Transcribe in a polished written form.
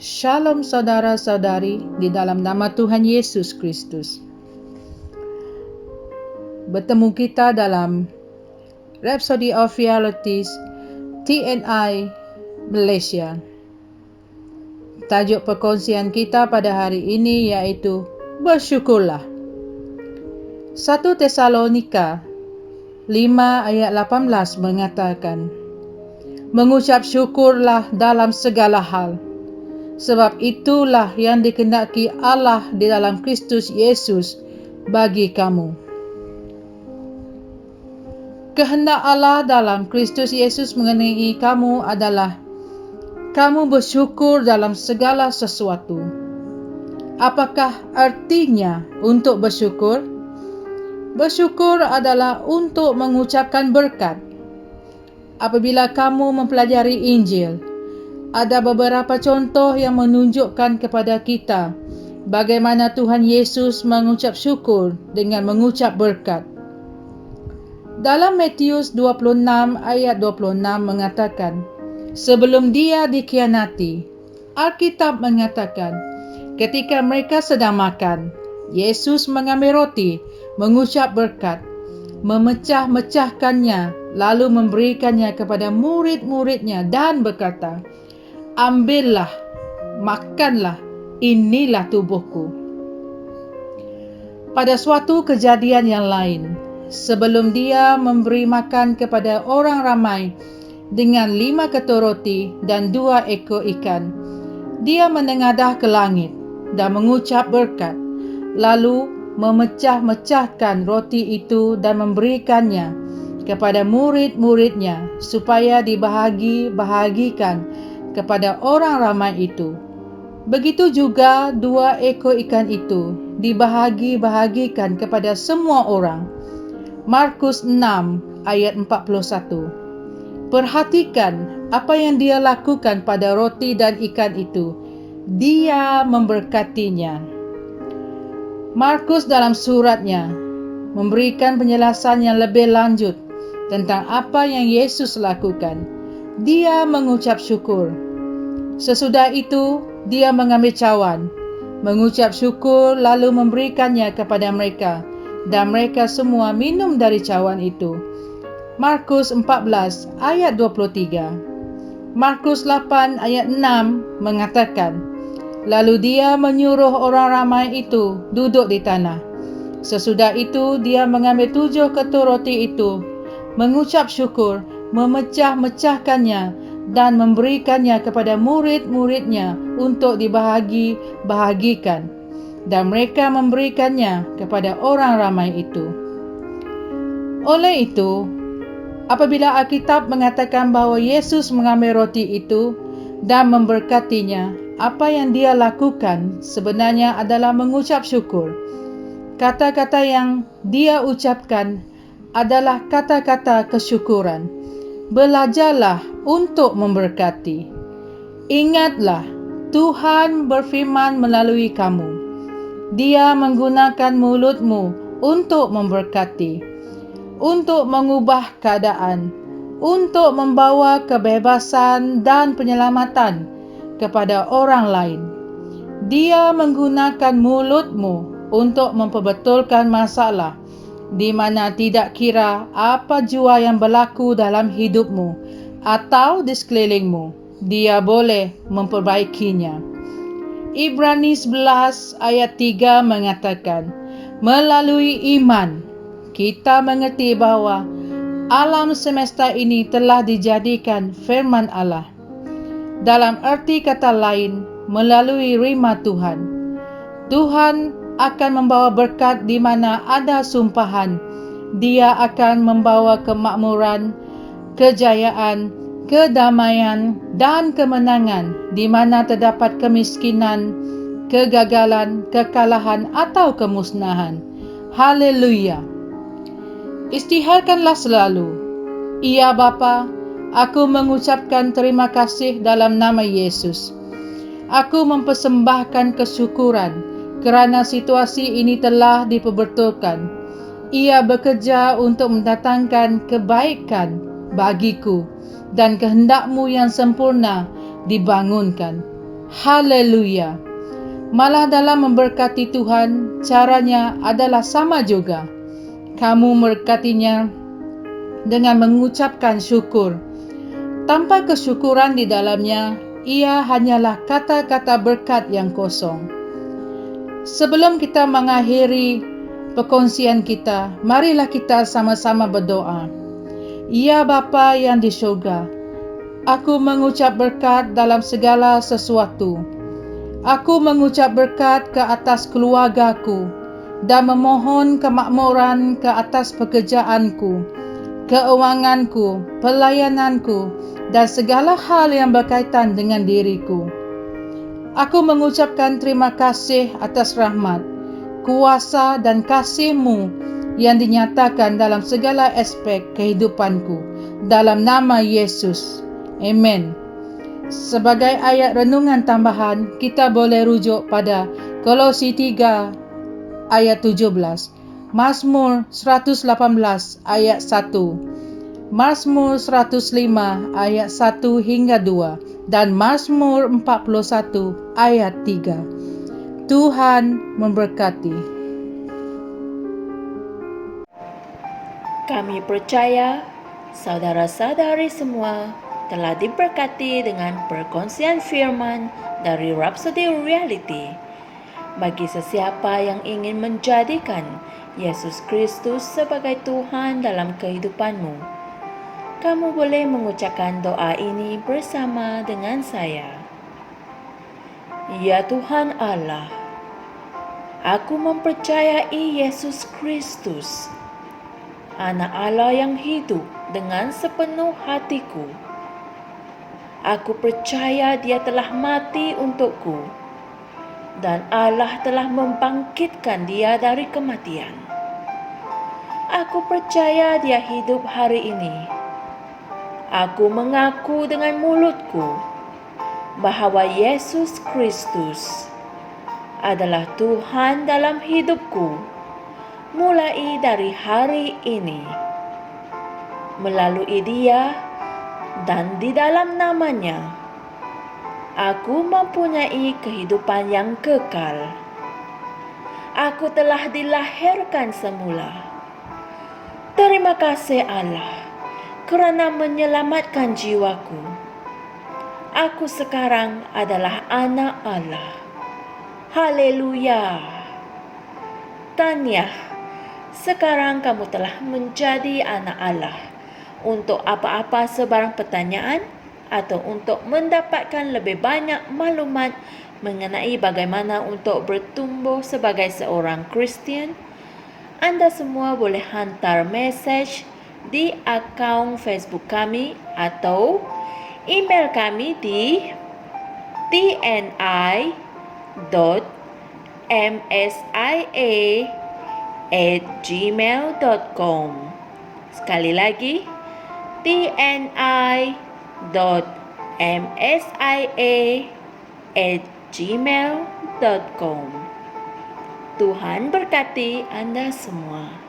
Shalom saudara-saudari di dalam nama Tuhan Yesus Kristus. Bertemu kita dalam Rhapsody of Realities TNI Malaysia. Tajuk perkongsian kita pada hari ini iaitu bersyukurlah. 1 Tesalonika 5 ayat 18 mengatakan, mengucap syukurlah dalam segala hal. Sebab itulah yang dikehendaki Allah di dalam Kristus Yesus bagi kamu. Kehendak Allah dalam Kristus Yesus mengenai kamu adalah kamu bersyukur dalam segala sesuatu. Apakah artinya untuk bersyukur? Bersyukur adalah untuk mengucapkan berkat. Apabila kamu mempelajari Injil, ada beberapa contoh yang menunjukkan kepada kita bagaimana Tuhan Yesus mengucap syukur dengan mengucap berkat. Dalam Matius 26 ayat 26 mengatakan, sebelum dia dikhianati, Alkitab mengatakan, ketika mereka sedang makan, Yesus mengambil roti, mengucap berkat, memecah-mecahkannya, lalu memberikannya kepada murid-muridnya dan berkata, ambillah, makanlah, inilah tubuhku. Pada suatu kejadian yang lain, sebelum dia memberi makan kepada orang ramai dengan 5 ketur roti dan 2 ekor ikan, dia menengadah ke langit dan mengucap berkat, lalu memecah-mecahkan roti itu dan memberikannya kepada murid-muridnya supaya dibahagi-bahagikan kepada orang ramai itu. Begitu juga 2 ekor ikan itu dibahagi-bahagikan kepada semua orang. Markus 6 ayat 41. Perhatikan apa yang dia lakukan pada roti dan ikan itu. Dia memberkatinya. Markus dalam suratnya memberikan penjelasan yang lebih lanjut tentang apa yang Yesus lakukan. Dia mengucap syukur. Sesudah itu, dia mengambil cawan, mengucap syukur lalu memberikannya kepada mereka, dan mereka semua minum dari cawan itu. Markus 14 ayat 23. Markus 8 ayat 6 mengatakan, lalu dia menyuruh orang ramai itu duduk di tanah. Sesudah itu, dia mengambil 7 ketur roti itu, mengucap syukur, memecah-mecahkannya dan memberikannya kepada murid-muridnya untuk dibahagi-bahagikan, dan mereka memberikannya kepada orang ramai itu. Oleh itu, apabila Alkitab mengatakan bahawa Yesus mengambil roti itu dan memberkatinya, apa yang dia lakukan sebenarnya adalah mengucap syukur. Kata-kata yang dia ucapkan adalah kata-kata kesyukuran. Belajarlah untuk memberkati. Ingatlah, Tuhan berfirman melalui kamu. Dia menggunakan mulutmu untuk memberkati, untuk mengubah keadaan, untuk membawa kebebasan dan penyelamatan kepada orang lain. Dia menggunakan mulutmu untuk memperbetulkan masalah, di mana tidak kira apa jua yang berlaku dalam hidupmu atau di sekelilingmu, dia boleh memperbaikinya. Ibrani 11 ayat 3 mengatakan, melalui iman, kita mengerti bahawa alam semesta ini telah dijadikan firman Allah. Dalam arti kata lain, melalui rima Tuhan. Tuhan akan membawa berkat di mana ada sumpahan. Dia akan membawa kemakmuran, kejayaan, kedamaian dan kemenangan di mana terdapat kemiskinan, kegagalan, kekalahan atau kemusnahan. Haleluya. Istiharkanlah selalu, ya Bapa, aku mengucapkan terima kasih dalam nama Yesus. Aku mempersembahkan kesyukuran kerana situasi ini telah diperbetulkan. Ia bekerja untuk mendatangkan kebaikan bagiku dan kehendak-Mu yang sempurna dibangunkan. Haleluya. Malah dalam memberkati Tuhan, caranya adalah sama juga. Kamu memberkatinya dengan mengucapkan syukur. Tanpa kesyukuran di dalamnya, ia hanyalah kata-kata berkat yang kosong. Sebelum kita mengakhiri perkongsian kita, marilah kita sama-sama berdoa. Ya Bapa yang di syurga, aku mengucap berkat dalam segala sesuatu. Aku mengucap berkat ke atas keluargaku dan memohon kemakmuran ke atas pekerjaanku, keuanganku, pelayananku, dan segala hal yang berkaitan dengan diriku. Aku mengucapkan terima kasih atas rahmat, kuasa dan kasih-Mu yang dinyatakan dalam segala aspek kehidupanku. Dalam nama Yesus. Amen. Sebagai ayat renungan tambahan, kita boleh rujuk pada Kolose 3 ayat 17, Mazmur 118 ayat 1, Mazmur 105 ayat 1 hingga 2, dan Mazmur 41 ayat 3. Tuhan memberkati. Kami percaya saudara-saudari semua telah diberkati dengan perkongsian firman dari Rhapsody Reality. Bagi sesiapa yang ingin menjadikan Yesus Kristus sebagai Tuhan dalam kehidupanmu, kamu boleh mengucapkan doa ini bersama dengan saya. Ya Tuhan Allah, aku mempercayai Yesus Kristus, Anak Allah yang hidup dengan sepenuh hatiku. Aku percaya Dia telah mati untukku dan Allah telah membangkitkan Dia dari kematian. Aku percaya Dia hidup hari ini. Aku mengaku dengan mulutku bahwa Yesus Kristus adalah Tuhan dalam hidupku mulai dari hari ini. Melalui Dia dan di dalam nama-Nya, aku mempunyai kehidupan yang kekal. Aku telah dilahirkan semula. Terima kasih Allah kerana menyelamatkan jiwaku. Aku sekarang adalah anak Allah. Haleluya. Tahniah, sekarang kamu telah menjadi anak Allah. Untuk apa-apa sebarang pertanyaan atau untuk mendapatkan lebih banyak maklumat mengenai bagaimana untuk bertumbuh sebagai seorang Kristian, anda semua boleh hantar mesej di akaun Facebook kami atau email kami di tni.msia@gmail.com. Sekali lagi, tni.msia@gmail.com. Tuhan berkati Anda semua.